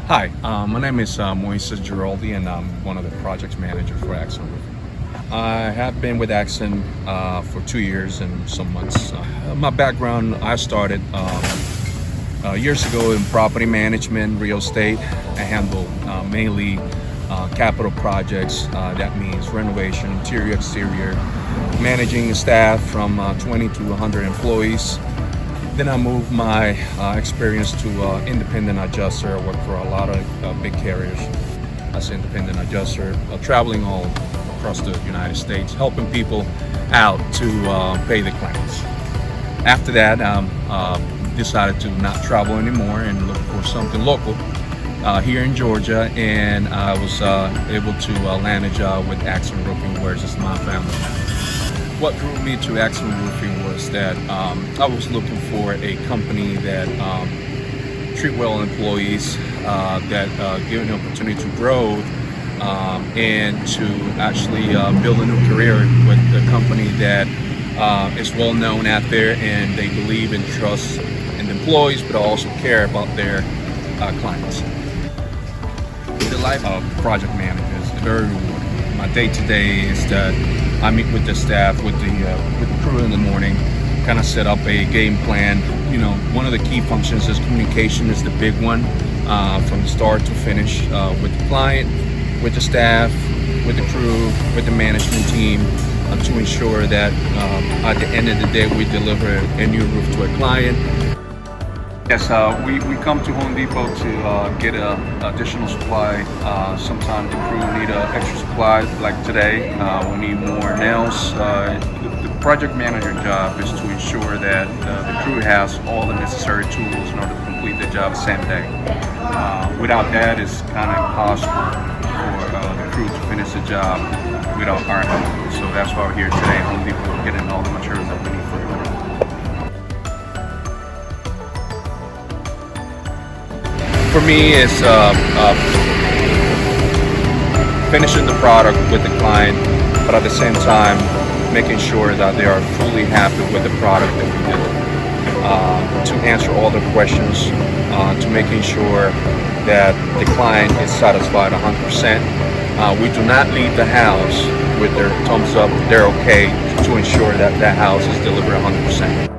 Hi, my name is Moises and I'm one of the project managers for Accent Roofing. I have been with Accent for 2 years and some months. My background, I started years ago in property management, real estate. I handle mainly capital projects. That means renovation, interior, exterior, managing staff from 20 to 100 employees. Then I moved my experience to independent adjuster. I worked for a lot of big carriers as an independent adjuster, traveling all across the United States, helping people out to pay the claims. After that, decided to not travel anymore and look for something local here in Georgia, and I was able to land a job with Accent Roofing, where it's just my family now. What drew me to Accent Roofing was that I was looking for a company that treat well employees, that give an opportunity to grow, and to actually build a new career with a company that is well known out there, and they believe and trust in the employees, but also care about their clients. The life of project manager is very rewarding. My day-to-day is that I meet with the staff, with the crew in the morning, kind of set up a game plan. You know, one of the key functions is communication is the big one, from the start to finish, with the client, with the staff, with the crew, with the management team, to ensure that at the end of the day we deliver a new roof to a client. Yes, we come to Home Depot to get additional supply. Sometimes the crew need extra supply, like today. We need more nails. The project manager job is to ensure that the crew has all the necessary tools in order to complete the job the same day. Without that, it's kind of impossible for the crew to finish the job without our help. So that's why we're here today at Home Depot, getting all the materials that we need for the crew. For me, it's finishing the product with the client, but at the same time, making sure that they are fully happy with the product that we did. To answer all the questions, to making sure that the client is satisfied 100%. We do not leave the house with their thumbs up, they're okay, to ensure that that house is delivered 100%.